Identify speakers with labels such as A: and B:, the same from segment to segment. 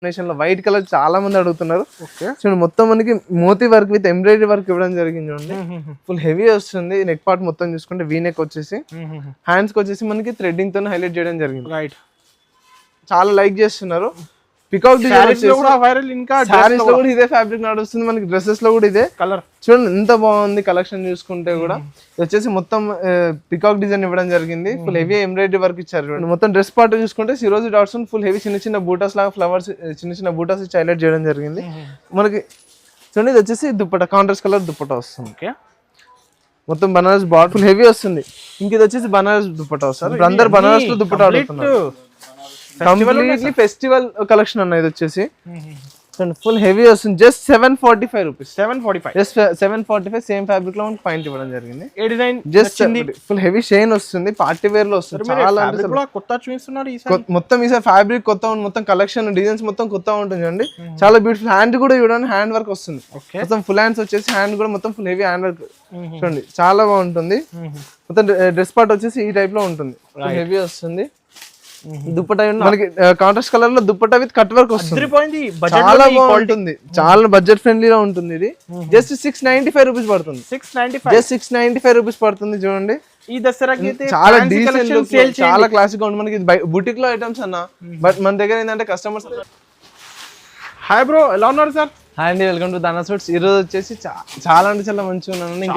A: Combination లో white colour చాలా మంది అడుగుతున్నారు. చూడండి మొత్తం మనకి మోతీ వర్క్ విత్ ఎంబ్రాయిడరీ వర్క్ ఇవ్వడం జరిగింది. చూడండి ఫుల్ హెవీ వస్తుంది. నెక్ పార్ట్ మొత్తం చూసుకుంటే వీ నెక్ వచ్చేసి హ్యాండ్స్ కి వచ్చేసి మనకి థ్రెడ్డింగ్ తో హైలైట్ చేయడం జరిగింది.
B: రైట్,
A: చాలా లైక్ చేస్తున్నారు. పికాక్ డిజైన్ కూడా వైరల్. ఇంకా సారీస్ లో కూడా ఇదే ఫ్యాబ్రిక్ నడుస్తుంది, మనకి డ్రెస్సెస్ లో కూడా ఇదే కలర్. చూడండి ఎంత బాగుంది కలెక్షన్ చూసుకుంటే కూడా. ఇది వచ్చేసి మొత్తం పికాక్ డిజైన్ ఇవ్వడం జరిగింది. ఫుల్ హెవీ ఎంబ్రాయిడరీ వర్క్ ఇచ్చారు. చూడండి మొత్తం డ్రెస్ పార్ట్ చూసుకుంటే సిరోజీ డాట్స్ ఫుల్ హెవీ చిన్న చిన్న బూటాస్ లాగా ఫ్లవర్స్ చిన్న చిన్న బూటాస్ ఇచ్చి హైలైట్ చేయడం జరిగింది. మనకి చూడండి ఇది వచ్చేసి దుప్పట కాంట్రాస్ట్ కలర్ దుప్పట వస్తుంది. మొత్తం బనారస్ బాట్ ఫుల్ హెవీ వస్తుంది. ఇంక ఇది వచ్చేసి బనారస్ దుప్పట వస్తుంది. అందరు బనారస్ లో దుప్పట అడుగుతున్నారు. కంప్లీట్లీ ఫెస్టివల్ కలెక్షన్ అన్న. ఇది వచ్చేసి ఫుల్ హెవీ వస్తుంది. Just 745 rupees. 745 just 745 same fabric లో మనకి పాయింట్ ఇవ్వడం జరిగింది. ఏ design just full heavy shine వస్తుంది. పార్టీ వేర్ లో వస్తుంది. చాలా కొత్త చూపిస్తున్నారు. మొత్తం ఈసారి ఫ్యాబ్రిక్ కొత్త ఉంది. మొత్తం కలెక్షన్ డిజైన్స్ మొత్తం కొత్త ఉంటుంది అండి. చాలా బ్యూటిఫుల్. హ్యాండ్ కూడా చూడండి హ్యాండ్ వర్క్ వస్తుంది. మొత్తం ఫుల్ హ్యాండ్స్ వచ్చేసి హ్యాండ్ కూడా మొత్తం ఫుల్ హెవీ హ్యాండ్ వర్క్ చూడండి చాలా బాగుంటుంది. మొత్తం డ్రెస్ పార్ట్ వచ్చేసి ఈ టైప్ లో ఉంటుంది. హెవీ వస్తుంది. దుప్పటా మనకి కాంట్రాస్ట్ కలర్ లో దుప్పటా విత్ కట్ వర్క్ వస్తుంది. చాలా బాగుంటుంది. చాలా బడ్జెట్ ఫ్రెండ్లీగా ఉంటుంది. ఇది జస్ట్ 695 రూపీస్ పడుతుంది. జస్ట్ 695 రూపీస్ పడుతుంది. చూడండి
B: ఈ దసరాకి
A: చాలా డీసెంట్ చాలా క్లాసిక్ గా ఉంటుంది. మనకి బుటిక్ లో ఐటమ్స్ అన్న. బట్ మన దగ్గర ఏంటంటే కస్టమర్స్.
B: హాయ్ బ్రో, ఎలా ఉన్నారు సార్?
A: హాయ్ అండి, వెల్కమ్ టు ధనా సూట్స్. ఈ రోజు వచ్చేసి చాలా అంటే చాలా మంచిగా ఉన్నాను.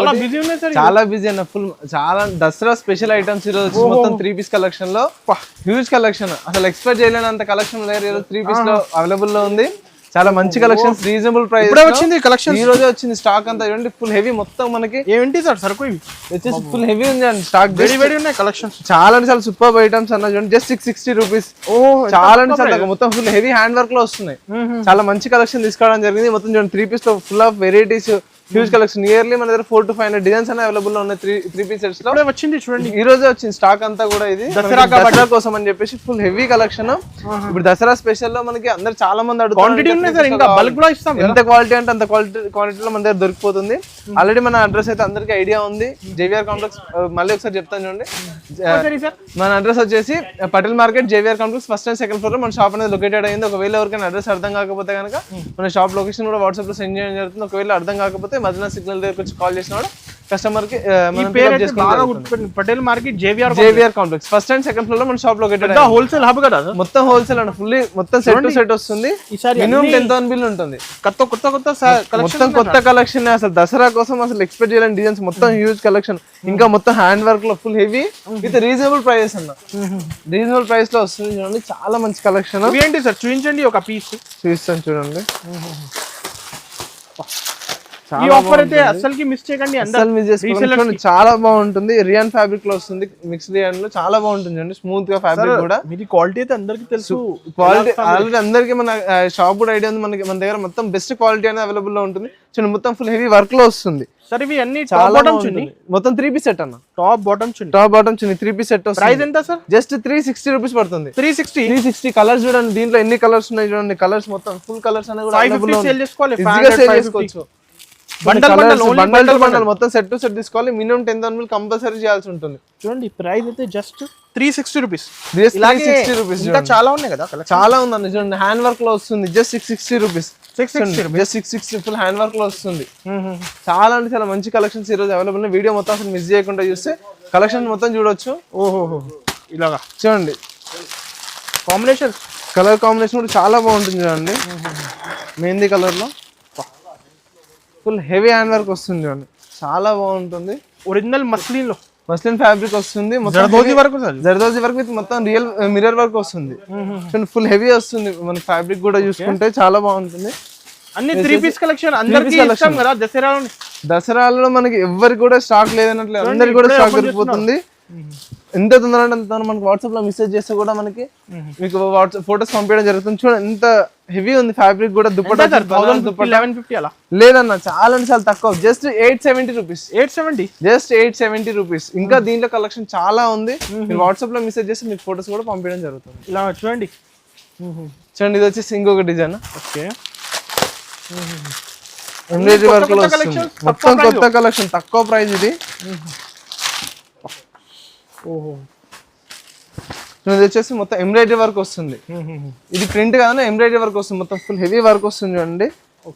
A: చాలా బిజీ అన్న. ఫుల్ చాలా దసరా స్పెషల్ ఐటమ్స్ ఈ రోజు మొత్తం 3 పీస్ కలెక్షన్ లో హ్యూజ్ కలెక్షన్. అసలు ఎక్స్పెక్ట్ చేయలేనంత కలెక్షన్ లేదు. ఈ రోజు 3 పీస్ లో అవైలబుల్ లో ఉంది. చాలా మంచి కలెక్షన్స్ రీజనబుల్ ప్రైస్
B: వచ్చింది. కలెక్షన్
A: ఈ రోజే వచ్చింది. స్టాక్ అంతా చూడండి ఫుల్ హెవీ. మొత్తం మనకి
B: ఏంటి సార్ సరుకు
A: వచ్చేసి ఫుల్ హెవీ ఉంది అండి. స్టాక్
B: వెరీ ఉన్నాయి కలెక్షన్స్.
A: చాలా అంటే చాలా సూపర్ ఐటమ్స్ అన్న. చూడండి జస్ట్ 660 రూపీస్. చాలా అంటే చాలా మొత్తం ఫుల్ హెవీ హ్యాండ్ వర్క్ లో వస్తున్నాయి. చాలా మంచి కలెక్షన్ తీసుకోవడం జరిగింది. మొత్తం చూడండి 3 పీస్ లో full of varieties huge collection. Nearly మన దగ్గర 400 to 500 డిజైన్స్ అనే అవైలబుల్ లో ఉన్నాయి. 3 పీస్ సెట్స్ లో
B: వచ్చింది. చూడండి ఈ
A: రోజే వచ్చింది స్టాక్ అంతా కూడా. ఇది దసరా కోసం అని చెప్పేసి ఫుల్ హెవీ కలెక్షన్. ఇప్పుడు దసరా స్పెషల్ లో మనకి అందరు చాలా మంది అడుగుతారు. ఎంత క్వాలిటీ అంటే అంత క్వాలిటీలో మన దగ్గర దొరికిపోతుంది. ఆల్రెడీ మన అడ్రస్ అయితే అందరికి ఐడియా ఉంది. JVR complex. మళ్ళీ ఒకసారి చెప్తాను చూడండి. మన అడ్రస్ వచ్చేసి Patel market JVR complex first and second floor లో మన షాప్ అనేది లొకేటెడ్ అయింది. ఒకవేళ ఎవరికైనా అడ్రస్ అర్థం కాకపోతే కనుక మన షాప్ లొకేషన్ కూడా వాట్సాప్ లో సెండ్ చేయడం జరుగుతుంది. ఒకవేళ అర్థం కాకపోతే మదీనా సిగ్నల్ దగ్గర వచ్చి కాల్ చేసినాడు కస్టమర్ కి.
B: Patel market
A: JVR complex first and second floor లో మన షాప్ లొకేటెడ్.
B: హోల్సేల్ హబ్ కదా.
A: మొత్తం హోల్సేల్ అండి. ఫుల్లీ మొత్తం సెట్ టు సెట్ వస్తుంది. మినిమం 10,000 బిల్ ఉంటుంది. మొత్తం కొత్త కలెక్షన్. అసలు దసరా కోసం అసలు ఎక్స్పెక్ట్ చేయలేని డిజైన్స్ మొత్తం హ్యూజ్ కలెక్షన్. ఇంకా మొత్తం హ్యాండ్ వర్క్ లో full heavy with reasonable price అన్న. రీజనబుల్ ప్రైస్ లో వస్తుంది. చూడండి చాలా మంచి కలెక్షన్.
B: ఏంటి సార్ చూపించండి ఒక పీస్
A: చూపిస్తాను చూడండి.
B: ఈ ఆఫర్ అయితే అసలుకి మిస్ చేయకండి.
A: అసలు మిస్ చేసుకోండి. చాలా బాగుంటుంది. రియాన్ ఫ్యాబ్రిక్ లో వస్తుంది. మిక్స్ రియాన్ లో చాలా బాగుంటుంది అండి. స్మూత్ గా ఫ్యాబ్రిక్ కూడా.
B: మీది క్వాలిటీ అయితే అందరికి తెలుసు.
A: క్వాలిటీ ఆల్రెడీ అందరికి మన షాప్ కూడా ఐడియా ఉంది. మనకి మన దగ్గర మొత్తం బెస్ట్ క్వాలిటీ అనేది అవైలబుల్ లో ఉంటుంది. చూడండి మొత్తం ఫుల్ హెవీ వర్క్ లో వస్తుంది.
B: సరే ఇవి అన్ని టాప్ బాటమ్ చున్నీ
A: మొత్తం 3 పీస్ సెట్ అన్న.
B: టాప్ బాటమ్ చున్నీ
A: 3 పీస్ సెట్.
B: ప్రైస్ ఎంత సార్?
A: జస్ట్ 360 రూపీస్ పడుతుంది.
B: 360
A: కలర్స్ చూడండి. దీంట్లో ఎన్ని కలర్స్ ఉన్నాయి చూడండి. కలర్స్ మొత్తం ఫుల్ కలర్స్ అనేది కూడా
B: అవైలబుల్ ఉంది. సేల్ చేసుకోవాలి.
A: సేల్ చేసుకోవచ్చు. బండల్ మొత్తం సెట్ టు సెట్ తీసుకోవాలి. మినిమం 10,000 బిల్ కంపల్సరీ చేయాల్సి ఉంటుంది.
B: చూడండి ప్రైస్ అయితే జస్ట్ 360 రూపీస్.
A: ఇంకా
B: చాలా ఉన్నాయి కదా.
A: చాలా ఉందండి. చూడండి హ్యాండ్ వర్క్ లో వస్తుంది. Just 660 rupees. Just 660 full hand work లో వస్తుంది. చాలా అంటే చాలా మంచి కలెక్షన్స్ ఈ రోజు అవైలబుల్. వీడియో మొత్తం అసలు మిస్ చేయకుండా చూస్తే కలెక్షన్ మొత్తం చూడొచ్చు.
B: ఓహో ఇలాగా
A: చూడండి.
B: కాంబినేషన్
A: కలర్ కాంబినేషన్ కూడా చాలా బాగుంటుంది. చూడండి మెహందీ కలర్ లో ఫుల్ హెవీ హ్యాండ్ వర్క్ వస్తుంది. చూడండి చాలా బాగుంటుంది.
B: ఒరిజినల్ మస్లిన్
A: ఫ్యాబ్రిక్ వస్తుంది. జర్దోజీ వర్క్ విత్ మొత్తం రియల్ మిర్రర్ వర్క్ వస్తుంది. ఫుల్ హెవీ వస్తుంది. మన ఫ్యాబ్రిక్ కూడా చూసుకుంటే చాలా బాగుంటుంది.
B: అన్ని 3 పీస్ కలెక్షన్ అందరికీ ఇష్టం కదా.
A: దసరాలో మనకి ఎవరికి కూడా స్టాక్ లేదన్నట్లు అందరికి కూడా స్టాక్ దొరికిపోతుంది. ఎంత తొందర మనకి వాట్సాప్ లో మెసేజ్ చేస్తే కూడా మనకి మీకు వాట్సాప్ ఫోటోస్ పంపించడం జరుగుతుంది. చూడండి ఎంత హెవీ ఉంది ఫ్యాబ్రిక్ కూడా. దుప్పట్టా
B: 1150 అలా
A: లేదన్న. చాలా అంటే చాలా తక్కువ. Just 870 rupees. Just 870 rupees. ఇంకా దీంట్లో కలెక్షన్ చాలా ఉంది. మీరు వాట్సాప్ లో మెసేజ్ చేస్తే మీకు ఫోటోస్ కూడా పంపించడం జరుగుతుంది.
B: ఇలా చూడండి.
A: ఇది వచ్చేసి ఇంకొక డిజైన్. ఓకే ఎంబ్రాయిడరీ వర్క్ లో వస్తుంది. మొత్తం కొత్త కలెక్షన్ తక్కువ ప్రైస్. ఇది ఇది వచ్చేసి మొత్తం ఎంబ్రాయిడరీ వర్క్ వస్తుంది. ఇది ప్రింట్ కాదు ఎంబ్రాయిడరీ వర్క్ వస్తుంది, మొత్తం ఫుల్ హెవీ వర్క్ వస్తుంది చూడండి.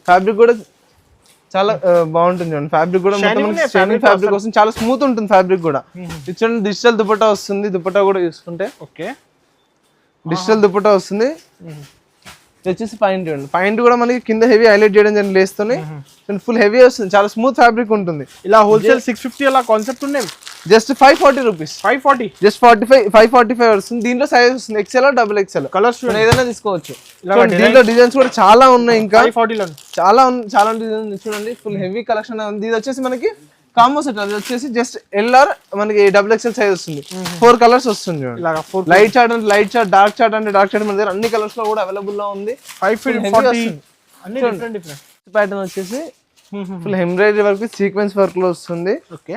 A: ఫ్యాబ్రిక్ కూడా చాలా బాగుంటుంది చూడండి. ఫ్యాబ్రిక్ కూడా మొత్తం ఫ్యాబ్రిక్ వస్తుంది, చాలా స్మూత్ ఉంటుంది ఫ్యాబ్రిక్ కూడా. ఇది చూడండి డిజిటల్ దుపట్టా వస్తుంది. దుపట్టా కూడా చూసుకుంటే
B: ఓకే
A: డిజిటల్ దుపట్టా వస్తుంది. ఇది వచ్చేసి పాయింట్ చూడండి. పాయింట్ కూడా మనకి కింద హెవీ హైలైట్ చేయడం జరిగింది లేస్తోని. ఫుల్ హెవీ వస్తుంది, చాలా స్మూత్ ఫ్యాబ్రిక్ ఉంటుంది.
B: ఇలా హోల్సేల్ 650 అలా కాన్సెప్ట్ ఉన్నాయి.
A: Just 540 rupees. 540 జస్ట్ 545 వస్తుంది. దీంట్లో సైజ్ వస్తుంది XL డబుల్ XL కలర్స్ ఏదైనా తీసుకోవచ్చు. దీంట్లో డిజైన్స్ కూడా చాలా ఉన్నాయి, ఇంకా
B: 540
A: చాలా డిజైన్స్ చూడండి. ఫుల్ హెవీ కలెక్షన్ ఉంది. ఇది వచ్చేసి మనకి కాంబో సెట్. అది వచ్చేసి జస్ట్ LR మనకి డబుల్ XL సైజ్ వస్తుంది. 4 కలర్స్ వస్తుంది చూడండి. లైట్ చార్ట్ అంటే లైట్ చార్ట్, డార్క్ చార్ట్ అంటే డార్క్ చార్ట్ మన దగ్గర అన్ని కలర్స్ లో కూడా అవైలబుల్ లో ఉంది.
B: 540 అన్ని డిఫరెంట్
A: ప్యాటర్న్ వచ్చేసి full embroidery work sequence work లో వస్తుంది.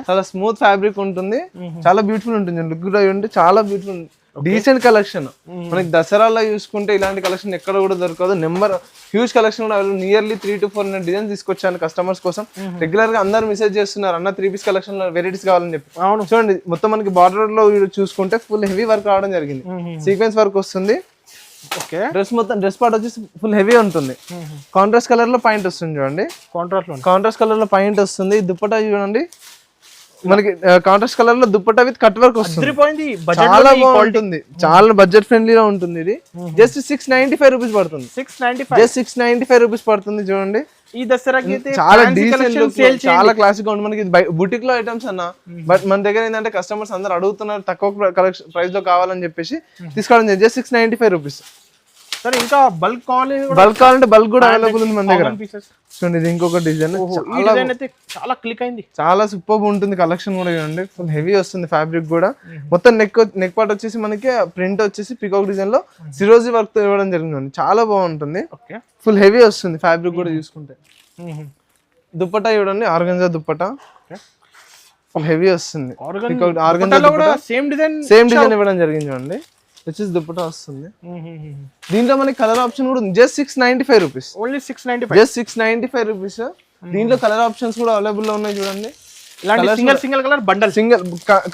A: చాలా స్మూత్ ఫ్యాబ్రిక్ ఉంటుంది, చాలా బ్యూటిఫుల్ ఉంటుంది. లుక్ కూడా ఉంటే చాలా బ్యూటిఫుల్, డీసెంట్ కలెక్షన్. మనకి దసరాలో చూసుకుంటే ఇలాంటి కలెక్షన్ ఎక్కడ కూడా దొరకదు. హ్యూజ్ కలెక్షన్ కూడా నియర్లీ 3 to 400 డిజైన్స్ తీసుకొచ్చాను కస్టమర్స్ కోసం. రెగ్యులర్ గా అందరు మెసేజ్ చేస్తున్నారు అన్న 3 పీస్ కలెక్షన్ లో వెరైటీస్ కావాలని చెప్పి. చూడండి మొత్తం మనకి బార్డర్ లో చూసుకుంటే ఫుల్ హెవీ వర్క్ రావడం జరిగింది. సీక్వెన్స్ వర్క్ వస్తుంది. డ్రెస్ పార్ట్ వచ్చేసి ఫుల్ హెవీ ఉంటుంది. కాంట్రాస్ట్ కలర్ లో పాయింట్ వస్తుంది చూడండి. కాంట్రాస్ట్ కలర్ లో పాయింట్ వస్తుంది. దుప్పటా చూడండి మనకి కాంట్రాస్ట్ కలర్ లో దుప్పటా విత్ కట్ వర్క్ వస్తుంది. చాలా బాగుంటుంది, చాలా బడ్జెట్ ఫ్రెండ్లీగా ఉంటుంది. ఇది జస్ట్ 695 రూపీస్ పడుతుంది. జస్ట్ 695 రూపీస్ పడుతుంది చూడండి.
B: ఈ దసరాకి
A: చాలా డీసెంట్, చాలా క్లాసిక్ గా ఉంటుంది. మనకి బుటిక్ లో ఐటమ్స్ అన్న, బట్ మన దగ్గర ఏంటంటే కస్టమర్స్ అందరు అడుగుతున్నారు తక్కువ కలెక్షన్ ప్రైస్ లో కావాలని చెప్పేసి తీసుకోవడం. Just 695 rupees.
B: సరే ఇంకా బల్క్
A: కావాలంటే బల్క్ కూడా అవైలబుల్ ఉంది మన దగ్గర. చూడండి ఇది ఇంకొక డిజైన్,
B: చాలా క్లిక్ అయింది,
A: చాలా సూపర్ ఉంటుంది. కలెక్షన్ కూడా చూడండి ఫుల్ హెవీ వస్తుంది. ఫ్యాబ్రిక్ కూడా మొత్తం నెక్ పార్ట్ వచ్చేసి మనకి ప్రింట్ వచ్చేసి పికాక్ డిజైన్ లో సిరోజీ వర్క్ తో ఇవ్వడం జరిగింది. చాలా బాగుంటుంది, ఫుల్ హెవీ వస్తుంది. ఫ్యాబ్రిక్ కూడా చూసుకుంటే దుప్పటా చూడండి, ఆర్గంజా దుప్పటా ఫుల్ హెవీ వస్తుంది. సేమ్ డిజైన్ ఇవ్వడం జరిగింది చూడండి. వచ్చేసి దుప్పటా వస్తుంది. దీంట్లో మనకి కలర్ ఆప్షన్ కూడా ఉంది. Just 695 rupees.
B: Only 695.
A: Just 695 rupees. దీంట్లో కలర్ ఆప్షన్స్ కూడా అవైలబుల్ లో ఉన్నాయి చూడండి.
B: Single colour bundle,
A: single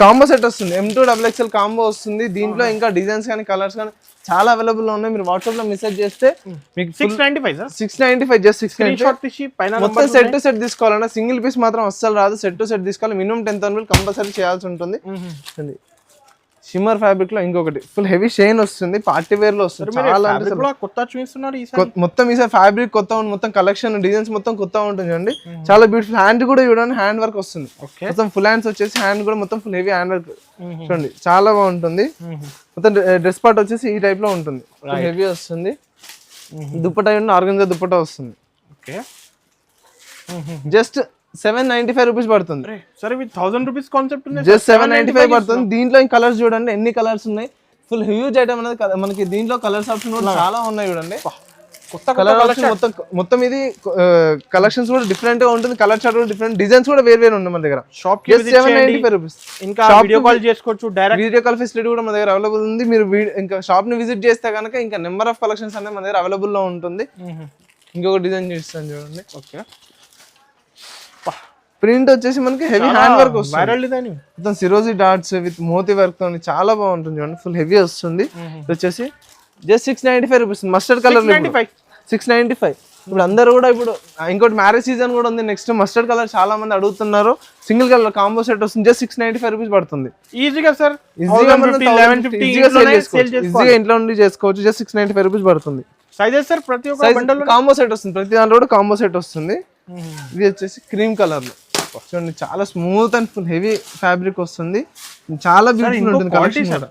A: combo set వస్తుంది. M2 XXL కాంబో వస్తుంది. దీంట్లో ఇంకా డిజైన్స్ కానీ కలర్స్ కానీ చాలా అవైలబుల్ లో ఉన్నాయి. మీరు వాట్సాప్ లో మెసేజ్ చేస్తే మీకు 695 జస్ట్ 695. మొత్తం సెట్ టు సెట్ తీసుకోవాలన్నా సింగిల్ పీస్ మాత్రం అస్సలు రాదు. సెట్ టు సెట్ తీసుకోవాలి. మినిమం 10,000 కంపల్సరీ చేయాల్సి ఉంటుంది. షిమ్మర్ ఫ్యాబ్రిక్ లో ఇంకొకటి ఫుల్ హెవీ షైన్ వస్తుంది. పార్టీ వేర్ లో వస్తుంది. చాలా
B: కొత్త చూపిస్తున్నారు
A: మొత్తం ఈసారి ఫ్యాబ్రిక్ కొత్త ఉంది. మొత్తం కలెక్షన్ డిజైన్స్ మొత్తం కొత్త ఉంటుంది చూడండి. చాలా బ్యూటిఫుల్. హ్యాండ్ కూడా చూడండి, హ్యాండ్ వర్క్ వస్తుంది. మొత్తం ఫుల్ హ్యాండ్స్ వచ్చేసి హ్యాండ్ కూడా మొత్తం ఫుల్ హెవీ హ్యాండ్ వర్క్ చూడండి. చాలా బాగుంటుంది. మొత్తం డ్రెస్ పార్ట్ వచ్చేసి ఈ టైప్ లో ఉంటుంది. హెవీ వస్తుంది. దుప్పటా ఆర్గంజా దుప్పటా వస్తుంది. జస్ట్ 795 రూపీస్ పడుతుంది.
B: సరే 1000 రూపీస్ కాన్సెప్ట్ ఉంది.
A: జస్ట్ 795 పడుతుంది. దీంట్లో కలర్స్ చూడండి ఎన్ని కలర్స్ ఉన్నాయి. ఫుల్ హ్యూజ్ ఐటమ్ అనేది మనకి. దీంట్లో కలర్స్ ఆప్షన్ కూడా చాలా ఉన్నాయి చూడండి. కొత్త కలర్ మొత్తం ఇది కలెక్షన్స్ కూడా డిఫరెంట్ గా ఉంటుంది. కలర్ చార్ట్ కూడా డిఫరెంట్, డిజైన్స్ కూడా వేరు ఉన్నాయి మన దగ్గర.
B: Shop
A: 795 rupees.
B: ఇంకా వీడియో కాల్ చేసుకోవచ్చు, డైరెక్ట్
A: వీడియో కాల్ ఫెసిలిటీ కూడా మన దగ్గర అవైలబుల్ ఉంది. మీరు ఇంకా షాప్ ని విజిట్ చేస్తే కనుక ఇంకా నెంబర్ ఆఫ్ కలెక్షన్స్ అనేది మన దగ్గర అవైలబుల్ లో ఉంటుంది. ఇంకొక డిజైన్ చూస్తాను చూడండి.
B: ఓకే,
A: ప్రింట్ వచ్చేసి మనకి హెవీ హ్యాండ్ వర్క్ వస్తుంది. మొత్తం సిరోజీ డాట్స్ విత్ మోతీ వర్క్ తో చాలా బాగుంటుంది చూడండి. ఫుల్ హెవీ వస్తుంది. వచ్చేసి జస్ట్ 695 రూపీస్. Mustard colour 695. ఇప్పుడు అందరూ కూడా ఇప్పుడు ఇంకోటి మ్యారేజ్ సీజన్ కూడా ఉంది. నెక్స్ట్ మస్టర్డ్ కలర్ చాలా మంది అడుగుతున్నారు. సింగిల్ కలర్ కాంబో సెట్ వస్తుంది. జస్ట్ 695 రూపీస్ పడుతుంది.
B: ఈజీగా సార్,
A: ఈజీగా ఇంట్లో నుండి చేసుకోవచ్చు. జస్ట్ 695 రూపీస్ పడుతుంది.
B: సైజెస్ సార్ ప్రతి ఒక్క బండల్
A: కాంబో సెట్ వస్తుంది. ప్రతి దాంట్లో కూడా కాంబో సెట్ వస్తుంది. ఇది వచ్చేసి క్రీమ్ కలర్ లో చూడండి. చాలా smooth and full heavy fabric వస్తుంది. చాలా బ్యూటిఫుల్ ఉంటుంది కలెక్షన్ కూడా.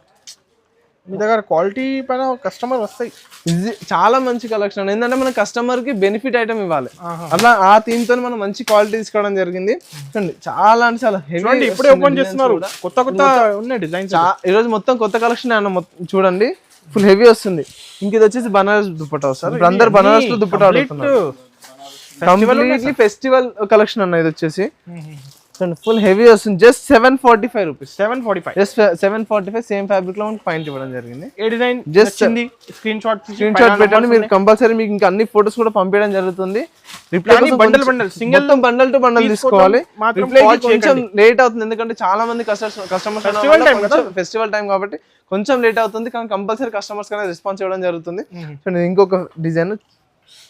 B: మీ దగ్గర క్వాలిటీ పైన కస్టమర్ వస్తాయి.
A: ఇది చాలా మంచి కలెక్షన్. ఏంటంటే మన కస్టమర్ కి బెనిఫిట్ ఐటమ్ ఇవ్వాలి. అట్లా ఆ థీమ్ తో మనం మంచి క్వాలిటీ తీసుకోవడం జరిగింది. చూడండి చాలా అంటే చాలా హెవీ.
B: ఇప్పుడే ఓపెన్ చేస్తున్నారు. కొత్త ఉన్నాయి డిజైన్స్.
A: ఈ రోజు మొత్తం కొత్త కలెక్షన్ చూడండి. ఫుల్ హెవీ వస్తుంది. ఇంక ఇది వచ్చేసి బనారస్ దుప్పటా వస్తుంది. అందరు బనారస్ లో దుప్పటా అడుగుతున్నారు. కంప్లీట్లీ ఫెస్టివల్ కలెక్షన్ అన్న. ఇది వచ్చేసి ఫుల్ హెవీ వస్తుంది. Just 745 rupees.
B: 745.
A: Just 745 same fabric లో మనకి పాయింట్ ఇవ్వడం జరిగింది.
B: ఏ డిజైన్
A: జస్ట్
B: స్క్రీన్ షాట్
A: పెట్టండి. మీరు కంపల్సరీ మీకు ఇంకా అన్ని ఫోటోస్ కూడా పంపించడం జరుగుతుంది. Reply
B: bundle single
A: bundle to bundle తీసుకోవాలి. రిప్లై కొంచెం లేట్ అవుతుంది ఎందుకంటే చాలా మంది కస్టమర్స్ ఫెస్టివల్ టైం కాబట్టి కొంచెం లేట్ అవుతుంది, కానీ కంపల్సరీ కస్టమర్స్ కానీ రెస్పాన్స్ ఇవ్వడం జరుగుతుంది. ఇంకొక డిజైన్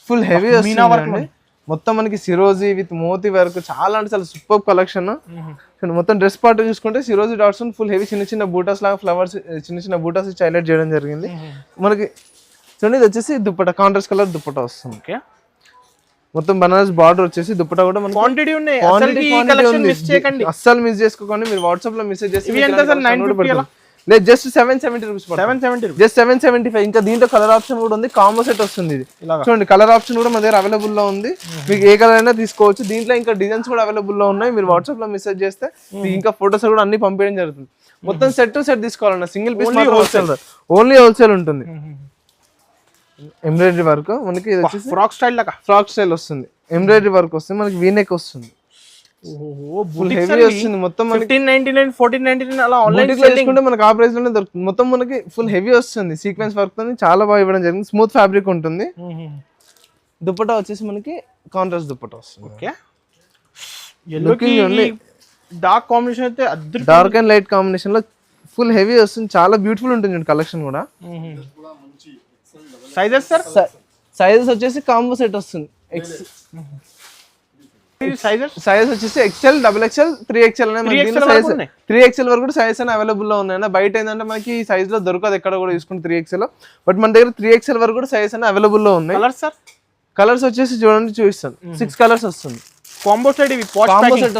A: ఫుల్ హెవీ వస్తుంది. మొత్తం మనకి సిరోజీ విత్ మోతీ వర్క్ చాలా అంటే చాలా సూపర్ కలెక్షన్. మొత్తం డ్రెస్ పార్ట్ చూసుకుంటే సిరోజీ డాట్స్ ఫుల్ హెవీ చిన్న చిన్న బూటాస్ లాగా ఫ్లవర్స్ చిన్న చిన్న బూటాస్ ఇచ్చి హైలైట్ చేయడం జరిగింది. మనకి చూడండి ఇది వచ్చేసి దుప్పట కాంట్రాస్ట్ కలర్ దుప్పట వస్తుంది. మొత్తం బనారస్ బార్డర్ వచ్చేసి దుప్పట కూడా మనకి
B: క్వాంటిటీ ఉన్నాయి.
A: అస్సలు మిస్ చేసుకోకండి. మీరు వాట్సాప్ లో మెసేజ్ చేసి లేదు జస్ట్ 770 రూపీస్.
B: 770
A: జస్ట్ 775. ఇంకా దీంట్లో కలర్ ఆప్షన్ కూడా ఉంది. కాంబో సెట్ వస్తుంది. ఇది చూడండి కలర్ ఆప్షన్ కూడా మన దగ్గర అవైలబుల్ లో ఉంది. మీకు ఏ కలర్ అయినా తీసుకోవచ్చు. దీంట్లో ఇంకా డిజైన్స్ కూడా అవైలబుల్ లో ఉన్నాయి. మీరు వాట్సాప్ లో మెసేజ్ చేస్తే ఇంకా ఫోటోస్ కూడా అన్ని పంపించడం జరుగుతుంది. మొత్తం సెట్ టు సెట్ తీసుకోవాలన్నా single piece wholesale, only wholesale ఉంటుంది. ఎంబ్రాయిడరీ వర్క్ మనకి ఇది వచ్చేసి
B: ఫ్రాక్ స్టైల్ లాగా
A: ఫ్రాక్ స్టైల్ వస్తుంది. ఎంబ్రాయిడరీ వర్క్ వస్తుంది. మనకి వీనెక్ వస్తుంది. హెవీ వస్తుంది. మొత్తం
B: 1599 1499 అలా ఆన్లైన్
A: తీసుకుంటే మనకి ఆ ప్రైస్ లోనే దొరుకుతుంది. మొత్తం మనకి ఫుల్ హెవీ వస్తుంది. సీక్వెన్స్ వర్క్ తో చాలా బాగా ఇవ్వడం జరిగింది. స్మూత్ ఫ్యాబ్రిక్ ఉంటుంది. దుపట్టా వచ్చేసి మనకి కాంట్రాస్ట్ దుపట్టా వస్తుంది.
B: ఓకే డార్క్ కాంబినేషన్ అయితే
A: డార్క్ అండ్ లైట్ కాంబినేషన్ లో ఫుల్ హెవీ వస్తుంది. చాలా బ్యూటిఫుల్ ఉంటుంది కలెక్షన్ కూడా.
B: సైజెస్ సార్
A: సైజెస్ వచ్చేసి కాంబో సెట్ వస్తుంది. సైజెస్ వచ్చేసి XL, double XL, 3XL size 3XL వరకు కూడా సైజ్ అని అవైలబుల్ లో ఉన్నాయి. బయట ఏంటంటే మనకి ఈ సైజ్ లో దొరకదు ఎక్కడ కూడా తీసుకుంటే 3XL, బట్ మన దగ్గర 3XL వరకు కూడా సైజ్ అని అవైలబుల్ లో ఉన్నాయి. కలర్స్ వచ్చేసి చూడండి చూపిస్తాను. 6 కలర్స్ వస్తుంది.
B: కాంబో సెట్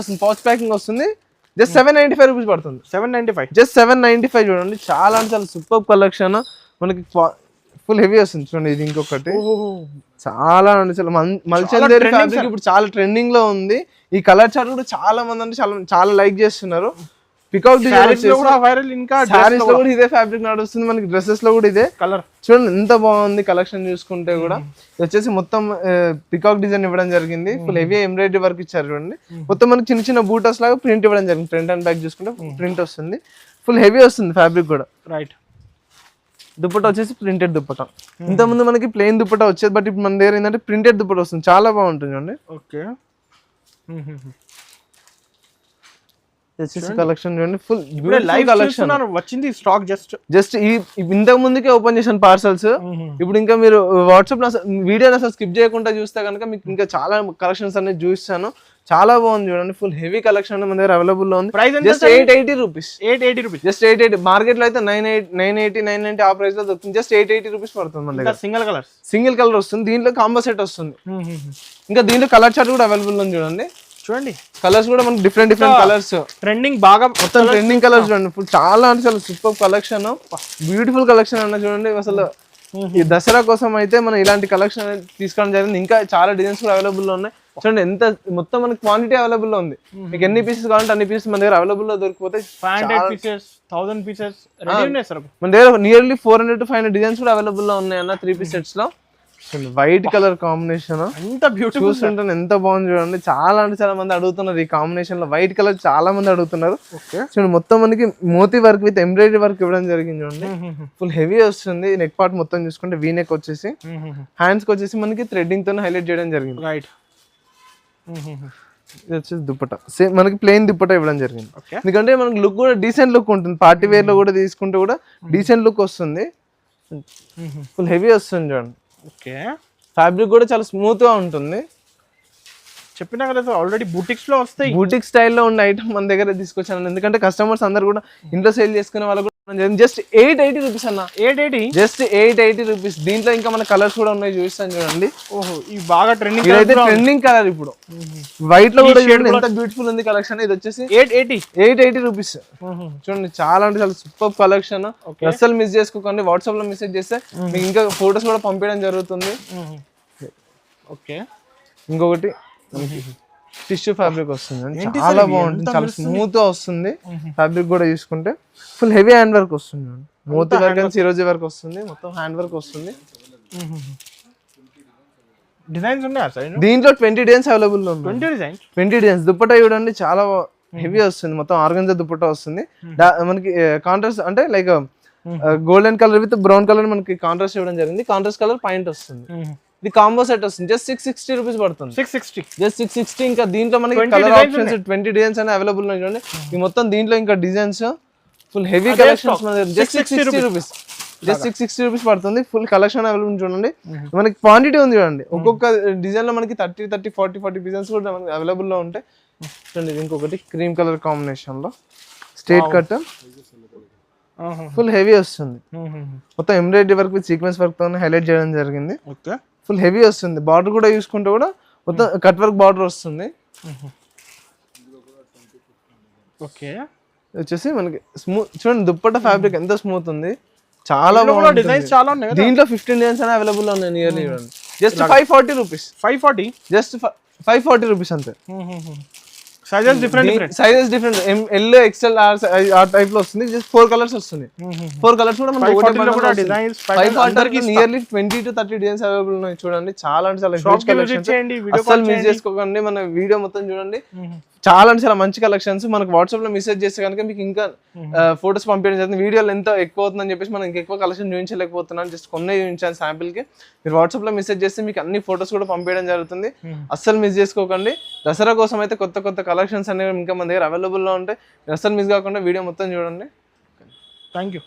A: వస్తుంది. పౌచ్ ప్యాకింగ్ వస్తుంది. జస్ట్ 795 రూపీస్ పడుతుంది.
B: 795
A: జస్ట్ 795. చూడండి చాలా అంటే చాలా సూపర్ కలెక్షన్. మనకి ఫుల్ హెవీ వస్తుంది. చూడండి ఇది ఇంకొకటి చాలా అంటే చాలా మల్చందేరి ఫ్యాబ్రిక్ ఇప్పుడు చాలా ట్రెండింగ్ లో ఉంది. ఈ కలర్ చార్ట్ కూడా చాలా మంది అంటే చాలా లైక్ చేస్తున్నారు. పికాక్ డిజైన్
B: వైరల్, ఇంకా
A: సారీస్ లో కూడా ఇదే ఫ్యాబ్రిక్ నడుస్తుంది. మనకి డ్రెస్సెస్ లో కూడా ఇదే కలర్. చూడండి ఎంత బాగుంది కలెక్షన్ చూసుకుంటే కూడా. ఇది వచ్చేసి మొత్తం పికాక్ డిజైన్ ఇవ్వడం జరిగింది. ఫుల్ హెవీ ఎంబ్రాయిడరీ వర్క్ ఇచ్చారు. చూడండి మొత్తం మనకి చిన్న చిన్న బూటస్ లాగా ప్రింట్ ఇవ్వడం జరిగింది. ఫ్రంట్ అండ్ బ్యాక్ చూసుకుంటే ప్రింట్ వస్తుంది. ఫుల్ హెవీ వస్తుంది ఫ్యాబ్రిక్ కూడా.
B: రైట్.
A: దుప్పటా వచ్చేసి ప్రింటెడ్ దుప్పటా. ఇంత ముందు మనకి ప్లెయిన్ దుప్పటా వచ్చేది, బట్ ఇప్పుడు మన దగ్గర ఏంటంటే ప్రింటెడ్ దుప్పటా వస్తుంది. చాలా బాగుంటుంది చూడండి.
B: ఓకే
A: కలెక్షన్ చూడండి. ఫుల్ లైవ్ కలెక్షన్
B: వచ్చింది. స్టాక్
A: జస్ట్ ఇంతకు ముందుకే ఓపెన్ చేసిన పార్సల్స్. ఇప్పుడు ఇంకా మీరు వాట్సాప్ వీడియో అసలు స్కిప్ చేయకుండా చూస్తే కనుక మీకు ఇంకా చాలా కలెక్షన్స్ అనేది చూపిస్తాను. చాలా బాగుంది చూడండి. ఫుల్ హెవీ కలెక్షన్ మన దగ్గర అవైలబుల్ లో ఉంది. Just 880 rupees. జస్ట్ 880. మార్కెట్ లో అయితే 980 990 ఆ ప్రైస్ లో దొరుకుతుంది. జస్ట్ 880 రూపీస్ పడుతుంది మన దగ్గర. సింగిల్ కలర్ వస్తుంది. దీంట్లో కాంబో సెట్ వస్తుంది. ఇంకా దీంట్లో కలర్ చార్ట్ కూడా అవైలబుల్ ఉంది. చూడండి కలర్స్ కూడా మనకి డిఫరెంట్ కలర్స్.
B: ట్రెండింగ్ బాగా
A: మొత్తం ట్రెండింగ్ కలర్స్ చూడండి. చాలా అంటే చాలా సూపర్ కలెక్షన్, బ్యూటిఫుల్ కలెక్షన్ అన్న చూడండి. అసలు ఈ దసరా కోసం అయితే మనం ఇలాంటి కలెక్షన్ తీసుకోవడం జరిగింది. ఇంకా చాలా డిజైన్స్ కూడా అవైలబుల్ లో ఉన్నాయి. చూడండి ఎంత మొత్తం మనకి క్వాంటిటీ అవైలబుల్ లో ఉంది. మీకు ఎన్ని పీసెస్ కావాలంటే అన్ని పీసెస్ మన దగ్గర అవైలబుల్ లో దొరికిపోతాయి.
B: 500 pieces 1000 pieces రెడీ ఉన్నాయి సార్.
A: మన దగ్గర నియర్లీ 400 to 500 డిజైన్స్ కూడా అవైలబుల్ లో ఉన్నాయి అన్న 3 piece సెట్స్ లో. వైట్ కలర్ కాంబినేషన్
B: ఎంత బ్యూటిఫుల్
A: చూస్తుంటే ఎంత బాగుంది చూడండి. చాలా అంటే చాలా మంది అడుగుతున్నారు ఈ కాంబినేషన్ లో. వైట్ కలర్ చాలా మంది అడుగుతున్నారు. చూడండి మొత్తం మనకి మోతీ వర్క్ విత్ ఎంబ్రాయిడరీ వర్క్ ఇవ్వడం జరిగింది చూడండి. ఫుల్ హెవీ వస్తుంది. నెక్ పార్ట్ మొత్తం చూసుకుంటే వీ నెక్ వచ్చేసి, హ్యాండ్స్ కి వచ్చేసి మనకి థ్రెడ్డింగ్ తో హైలైట్ చేయడం జరిగింది.
B: రైట్.
A: ఇది వచ్చేసి దుప్పటా సేమ్ మనకి ప్లెయిన్ దుప్పటా ఇవ్వడం జరిగింది. ఎందుకంటే మనకి లుక్ కూడా డీసెంట్ లుక్ ఉంటుంది. పార్టీ వేర్ లో కూడా తీసుకుంటే కూడా డీసెంట్ లుక్ వస్తుంది. ఫుల్ హెవీ వస్తుంది చూడండి.
B: ఓకే
A: ఫ్యాబ్రిక్ కూడా చాలా స్మూత్ గా ఉంటుంది.
B: చెప్పినా కదా ఆల్రెడీ బూటిక్స్ లో వస్తాయి.
A: బూటిక్ స్టైల్లో ఉన్న ఐటమ్ మన దగ్గర తీసుకొచ్చాను. ఎందుకంటే కస్టమర్స్ అందరు కూడా ఇంట్లో సేల్ చేసుకునే వాళ్ళు కూడా జస్ట్ 880 రూపీస్ అన్న.
B: 880
A: జస్ట్ 880 రూపీస్. దీంట్లో ఇంకా మన కలర్స్ కూడా ఉన్నాయి చూపిస్తాను చూడండి.
B: ఓహో ఇది బాగా ట్రెండింగ్.
A: ఇదైతే ట్రెండింగ్ కలర్ ఇప్పుడు. వైట్ లో కూడా చూడండి ఎంత బ్యూటిఫుల్ ఉంది కలెక్షన్. ఇది వచ్చేసి 880 రూపీస్. చూడండి చాలా అంటే చాలా సూపర్ కలెక్షన్. అస్సలు మిస్ చేసుకోకండి. వాట్సాప్ లో మెసేజ్ చేస్తే మీకు ఇంకా ఫోటోస్ కూడా పంపించడం జరుగుతుంది.
B: ఓకే
A: ఇంకొకటి టిష్యూ ఫ్యాబ్రిక్ వస్తుంది. చాలా బాగుంటుంది. చాలా స్మూత్ గా వస్తుంది. ఫ్యాబ్రిక్ కూడా చూసుకుంటే ఫుల్ హెవీ హ్యాండ్ వర్క్ వస్తుంది. మోతీ వర్క్ అండ్ సిరోజీ వర్క్ వస్తుంది. మొత్తం హ్యాండ్ వర్క్ వస్తుంది.
B: డిజైన్స్ ఉన్నాయా సార్?
A: దీంట్లో 20 డిజైన్స్ అవైలబుల్ లో ఉన్నాయి.
B: 20 డిజైన్స్.
A: 20 డిజైన్స్. దుప్పటా చూడండి చాలా హెవీ వస్తుంది, మొత్తం ఆర్గంజా దుపట్టా వస్తుంది. మనకి కాంట్రాస్ట్ అంటే like golden colour with brown colour మనకి కాంట్రాస్ట్ ఇవ్వడం జరిగింది. కాంట్రాస్ట్ కలర్ పాయింట్ వస్తుంది. ఇది కాంబో సెట్ వస్తుంది, జస్ట్ 660 రూపీస్ పడుతుంది.
B: 660
A: జస్ట్ 660. ఇంకా దీంట్లో మనకి కలర్ ఆప్షన్స్ 20 డిజైన్స్ అని అవైలబుల్ ఉన్నాయి చూడండి. ఈ మొత్తం దీంట్లో ఇంకా designs full heavy collections just 660 rupees. Just 660 rupees పడుతుంది. ఫుల్ కలెక్షన్ అవైలబుల్ చూడండి. మనకి క్వాంటిటీ ఉంది చూడండి. ఒక్కొక్క డిజైన్ లో మనకి 30 40 డిజైన్స్ కూడా మనకి అవైలబుల్ లో ఉంటాయి చూడండి. ఇంకొకటి క్రీమ్ కలర్ కాంబినేషన్ లో స్ట్రైట్ కట్ ఫుల్ హెవీ వస్తుంది. మొత్తం embroidery work with sequence work తో హైలైట్ చేయడం జరిగింది. ఫుల్ హెవీ వస్తుంది. బార్డర్ కూడా చూసుకుంటే కూడా మొత్తం కట్ వర్క్ బార్డర్ వస్తుంది.
B: ఓకే,
A: వచ్చేసి మనకి స్మూత్ చూడండి. దుప్పట్ట ఫ్యాబ్రిక్ ఎంత స్మూత్ ఉంది, చాలా బాగుంది.
B: డిజైన్స్ చాలా ఉన్నాయి.
A: దీంట్లో 15 డిజైన్స్ అని అవైలబుల్ ఉన్నాయి నియర్లీ చూడండి. Just 540 rupees.
B: 540
A: జస్ట్ 540 రూపీస్ అంతే.
B: Sizes different
A: sizes different. L XL ఆ టైప్ లో వస్తుంది. జస్ట్ 4 కలర్స్ వస్తుంది. 4 కలర్స్ కూడా మనకి
B: designs
A: nearly 20 to 30 designs available ఉన్నాయి చూడండి. చాలా అంటే చాలా హ్యూజ్ కలెక్షన్స్. అసలు మిస్ చేసుకోకండి, మన వీడియో మొత్తం చూడండి. చాలా అంటే చాలా మంచి కలెక్షన్స్. మనకు వాట్సాప్ లో మెసేజ్ చేస్తే కనుక మీకు ఇంకా ఫోటోస్ పంపించడం జరుగుతుంది. వీడియోలు ఎంత ఎక్కువ అవుతుందని చెప్పేసి మనం ఇంకా ఎక్కువ కలెక్షన్ చూపించలేకపోతున్నాను. జస్ట్ కొన్ని చూపించాను శాంపిల్ కి. మీరు వాట్సాప్ లో మెసేజ్ చేస్తే మీకు అన్ని ఫోటోస్ కూడా పంపించడం జరుగుతుంది. అస్సలు మిస్ చేసుకోకండి. దసరా కోసం అయితే కొత్త కొత్త కలెక్షన్స్ అనేవి ఇంకా మన దగ్గర అవైలబుల్ లో ఉంటాయి. అస్సలు మిస్ కాకుండా వీడియో మొత్తం చూడండి.
B: Thank you.